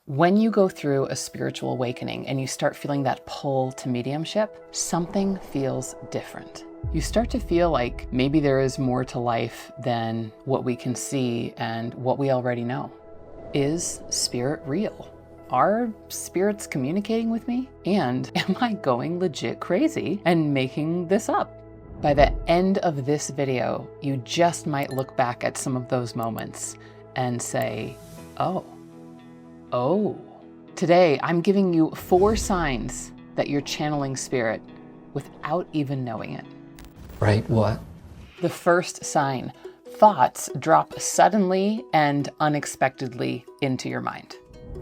When you go through a spiritual awakening and you start feeling that pull to mediumship, something feels different. You start to feel like maybe there is more to life than what we can see and what we already know. Is spirit real? Are spirits communicating with me? And am I going legit crazy and making this up? By the end of this video, you just might look back at some of those moments and say, oh. Today, I'm giving you 4 signs that you're channeling spirit without even knowing it. Right, what? The first sign, thoughts drop suddenly and unexpectedly into your mind.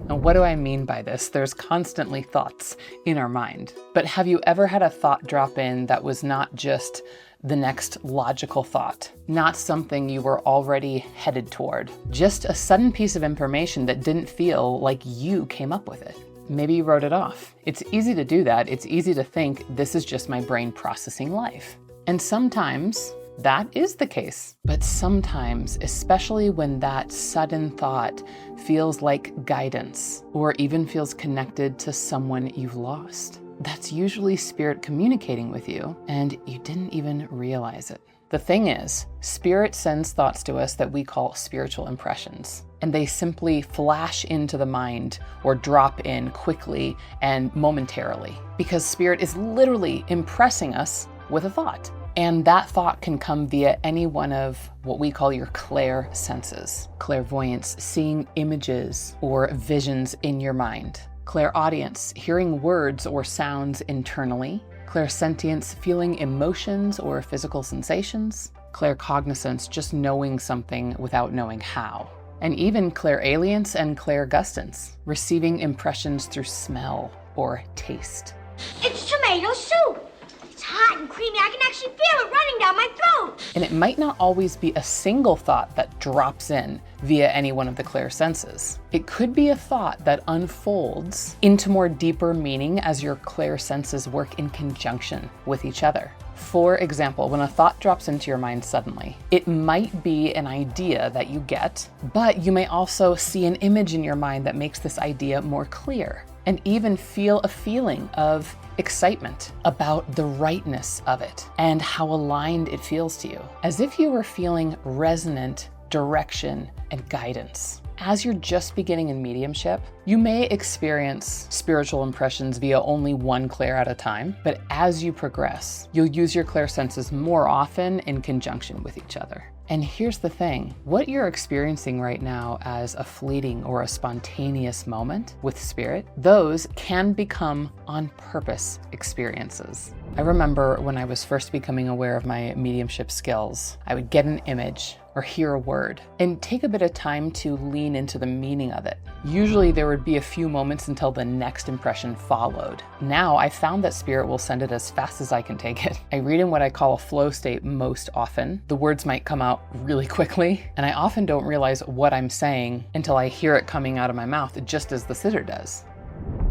Now, what do I mean by this? There's constantly thoughts in our mind. But have you ever had a thought drop in that was not just the next logical thought, not something you were already headed toward, just a sudden piece of information that didn't feel like you came up with it? Maybe you wrote it off. It's easy to do that. It's easy to think this is just my brain processing life. And sometimes that is the case. But sometimes, especially when that sudden thought feels like guidance or even feels connected to someone you've lost, that's usually spirit communicating with you and you didn't even realize it. The thing is, spirit sends thoughts to us that we call spiritual impressions, and they simply flash into the mind or drop in quickly and momentarily because spirit is literally impressing us with a thought. And that thought can come via any one of what we call your clair senses. Clairvoyance, seeing images or visions in your mind. Clairaudience, hearing words or sounds internally. Clairsentience, feeling emotions or physical sensations. Claircognizance, just knowing something without knowing how. And even clairalience and clairgustance, receiving impressions through smell or taste. It's tomato soup! It's hot and creamy. I can actually feel it running down my throat. And it might not always be a single thought that drops in via any one of the clair senses. It could be a thought that unfolds into more deeper meaning as your clair senses work in conjunction with each other. For example, when a thought drops into your mind suddenly, it might be an idea that you get, but you may also see an image in your mind that makes this idea more clear, and even feel a feeling of excitement about the rightness of it and how aligned it feels to you, as if you were feeling resonant direction and guidance. As you're just beginning in mediumship, you may experience spiritual impressions via only one clair at a time, but as you progress, you'll use your clair senses more often in conjunction with each other. And here's the thing, what you're experiencing right now as a fleeting or a spontaneous moment with spirit, those can become on purpose experiences. I remember when I was first becoming aware of my mediumship skills, I would get an image or hear a word and take a bit of time to lean into the meaning of it. Usually there would be a few moments until the next impression followed. Now I found that spirit will send it as fast as I can take it. I read in what I call a flow state most often. The words might come out really quickly, and I often don't realize what I'm saying until I hear it coming out of my mouth, just as the sitter does.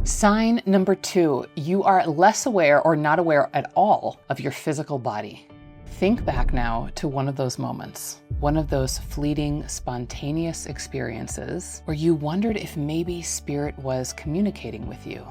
Sign number 2, you are less aware or not aware at all of your physical body. Think back now to one of those moments, one of those fleeting, spontaneous experiences where you wondered if maybe spirit was communicating with you.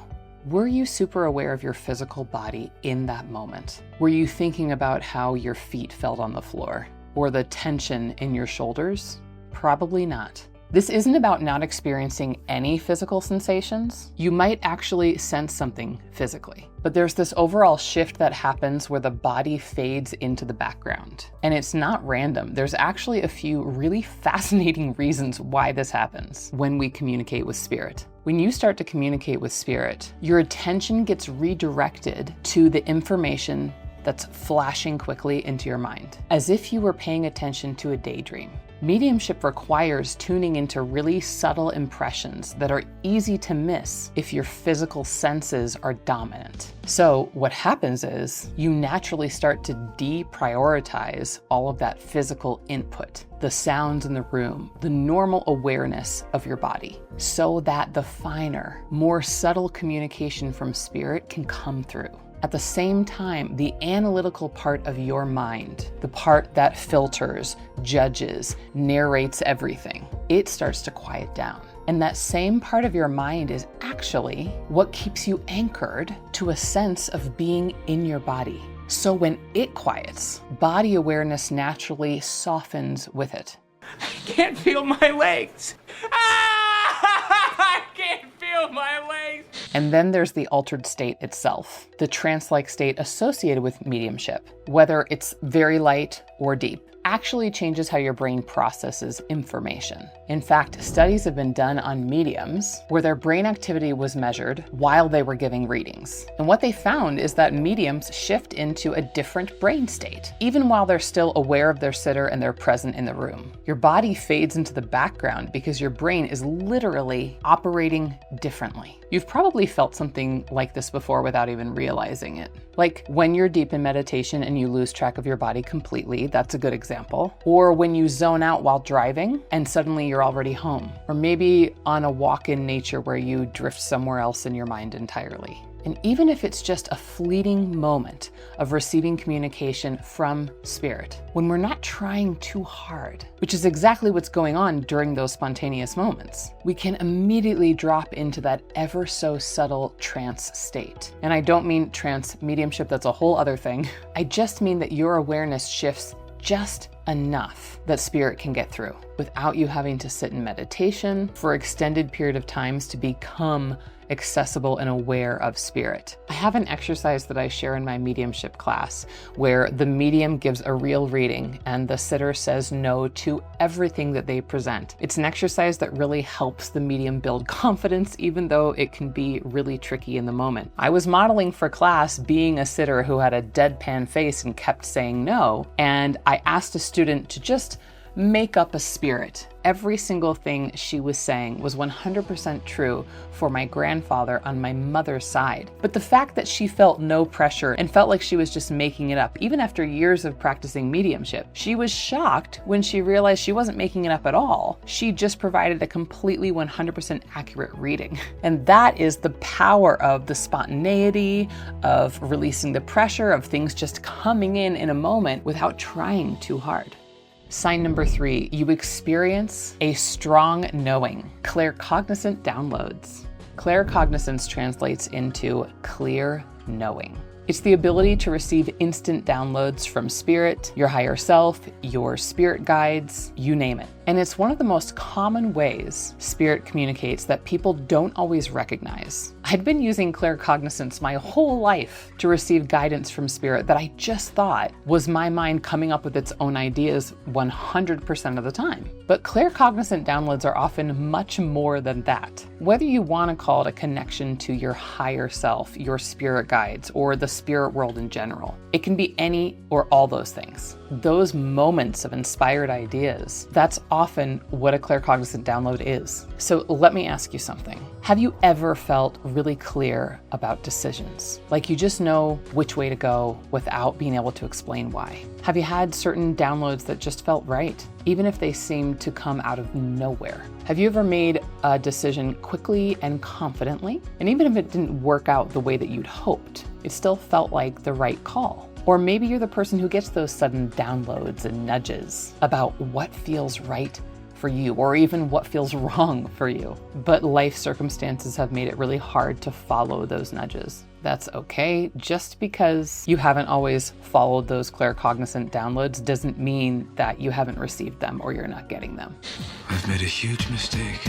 Were you super aware of your physical body in that moment? Were you thinking about how your feet felt on the floor or the tension in your shoulders? Probably not. This isn't about not experiencing any physical sensations. You might actually sense something physically, but there's this overall shift that happens where the body fades into the background. And it's not random. There's actually a few really fascinating reasons why this happens when we communicate with spirit. When you start to communicate with spirit, your attention gets redirected to the information that's flashing quickly into your mind, as if you were paying attention to a daydream. Mediumship requires tuning into really subtle impressions that are easy to miss if your physical senses are dominant. So what happens is you naturally start to deprioritize all of that physical input, the sounds in the room, the normal awareness of your body, so that the finer, more subtle communication from spirit can come through. At the same time, the analytical part of your mind, the part that filters, judges, narrates everything, it starts to quiet down. And that same part of your mind is actually what keeps you anchored to a sense of being in your body. So when it quiets, body awareness naturally softens with it. I can't feel my legs. I can't feel my legs. And then there's the altered state itself, the trance-like state associated with mediumship, whether it's very light or deep. Actually changes how your brain processes information. In fact, studies have been done on mediums where their brain activity was measured while they were giving readings. And what they found is that mediums shift into a different brain state, even while they're still aware of their sitter and they're present in the room. Your body fades into the background because your brain is literally operating differently. You've probably felt something like this before without even realizing it. Like when you're deep in meditation and you lose track of your body completely, that's a good example. Or when you zone out while driving and suddenly you're already home. Or maybe on a walk in nature where you drift somewhere else in your mind entirely. And even if it's just a fleeting moment of receiving communication from spirit, when we're not trying too hard, which is exactly what's going on during those spontaneous moments, we can immediately drop into that ever so subtle trance state. And I don't mean trance mediumship, that's a whole other thing. I just mean that your awareness shifts just enough that spirit can get through without you having to sit in meditation for extended period of times to become accessible and aware of spirit. I have an exercise that I share in my mediumship class where the medium gives a real reading and the sitter says no to everything that they present. It's an exercise that really helps the medium build confidence, even though it can be really tricky in the moment. I was modeling for class being a sitter who had a deadpan face and kept saying no, and I asked a student to just make up a spirit. Every single thing she was saying was 100% true for my grandfather on my mother's side. But the fact that she felt no pressure and felt like she was just making it up, even after years of practicing mediumship, she was shocked when she realized she wasn't making it up at all. She just provided a completely 100% accurate reading. And that is the power of the spontaneity, of releasing the pressure, of things just coming in a moment without trying too hard. Sign number 3, you experience a strong knowing. Claircognizant downloads. Claircognizance translates into clear knowing. It's the ability to receive instant downloads from spirit, your higher self, your spirit guides, you name it. And it's one of the most common ways spirit communicates that people don't always recognize. I'd been using claircognizance my whole life to receive guidance from spirit that I just thought was my mind coming up with its own ideas 100% of the time. But claircognizant downloads are often much more than that. Whether you want to call it a connection to your higher self, your spirit guides, or the spirit world in general, it can be any or all those things. Those moments of inspired ideas, that's often what a claircognizant download is. So let me ask you something. Have you ever felt really clear about decisions? Like you just know which way to go without being able to explain why? Have you had certain downloads that just felt right, even if they seemed to come out of nowhere? Have you ever made a decision quickly and confidently? And even if it didn't work out the way that you'd hoped, it still felt like the right call. Or maybe you're the person who gets those sudden downloads and nudges about what feels right for you, or even what feels wrong for you. But life circumstances have made it really hard to follow those nudges. That's okay. Just because you haven't always followed those claircognizant downloads doesn't mean that you haven't received them or you're not getting them. I've made a huge mistake.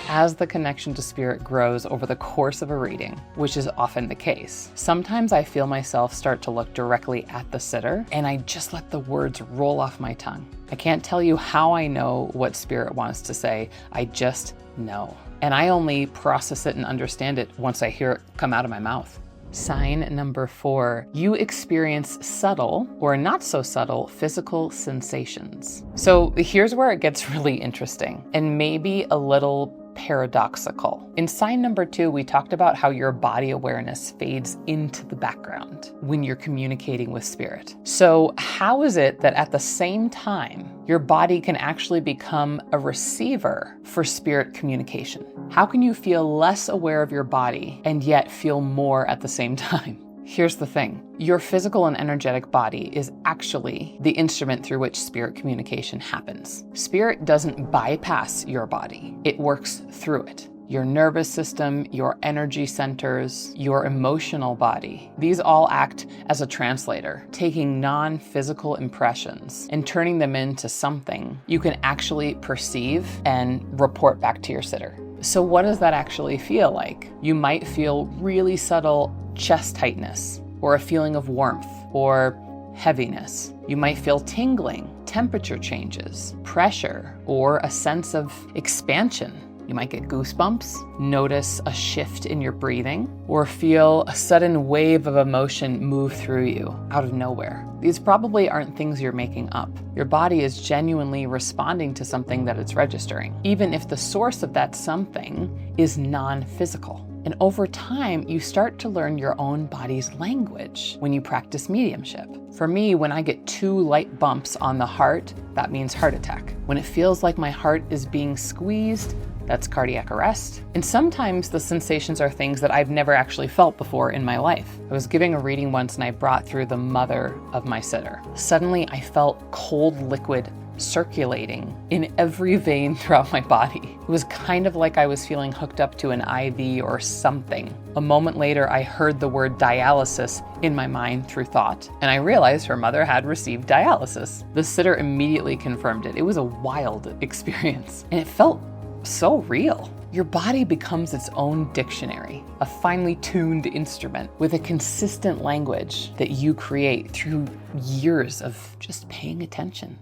As the connection to spirit grows over the course of a reading, which is often the case, sometimes I feel myself start to look directly at the sitter and I just let the words roll off my tongue. I can't tell you how I know what spirit wants to say. I just know. And I only process it and understand it once I hear it come out of my mouth. Sign number 4, you experience subtle or not so subtle physical sensations. So here's where it gets really interesting and maybe a little paradoxical. In sign number 2, we talked about how your body awareness fades into the background when you're communicating with spirit. So how is it that at the same time, your body can actually become a receiver for spirit communication? How can you feel less aware of your body and yet feel more at the same time? Here's the thing. Your physical and energetic body is actually the instrument through which spirit communication happens. Spirit doesn't bypass your body. It works through it. Your nervous system, your energy centers, your emotional body. These all act as a translator, taking non-physical impressions and turning them into something you can actually perceive and report back to your sitter. So what does that actually feel like? You might feel really subtle chest tightness, or a feeling of warmth, or heaviness. You might feel tingling, temperature changes, pressure, or a sense of expansion. You might get goosebumps, notice a shift in your breathing, or feel a sudden wave of emotion move through you out of nowhere. These probably aren't things you're making up. Your body is genuinely responding to something that it's registering, even if the source of that something is non-physical. And over time, you start to learn your own body's language when you practice mediumship. For me, when I get 2 light bumps on the heart, that means heart attack. When it feels like my heart is being squeezed, that's cardiac arrest. And sometimes the sensations are things that I've never actually felt before in my life. I was giving a reading once and I brought through the mother of my sitter. Suddenly I felt cold liquid circulating in every vein throughout my body. It was kind of like I was feeling hooked up to an IV or something. A moment later, I heard the word dialysis in my mind through thought, and I realized her mother had received dialysis. The sitter immediately confirmed it. It was a wild experience, and it felt so real. Your body becomes its own dictionary, a finely tuned instrument with a consistent language that you create through years of just paying attention.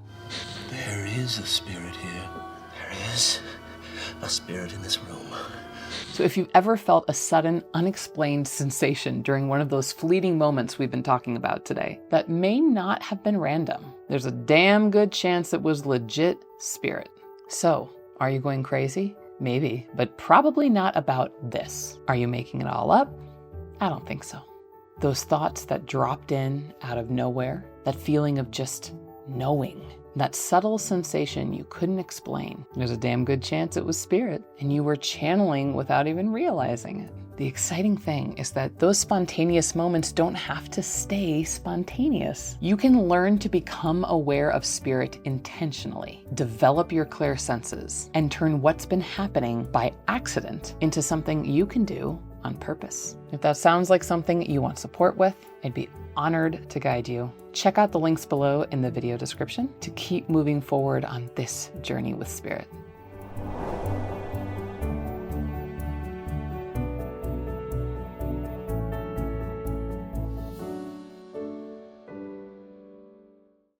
There is a spirit here. There is a spirit in this room. So if you've ever felt a sudden, unexplained sensation during one of those fleeting moments we've been talking about today, that may not have been random. There's a damn good chance it was legit spirit. So, are you going crazy? Maybe, but probably not about this. Are you making it all up? I don't think so. Those thoughts that dropped in out of nowhere, that feeling of just knowing, that subtle sensation you couldn't explain, there's a damn good chance it was spirit and you were channeling without even realizing it. The exciting thing is that those spontaneous moments don't have to stay spontaneous. You can learn to become aware of spirit intentionally, develop your clairsenses, and turn what's been happening by accident into something you can do on purpose. If that sounds like something you want support with, I'd be honored to guide you. Check out the links below in the video description to keep moving forward on this journey with spirit.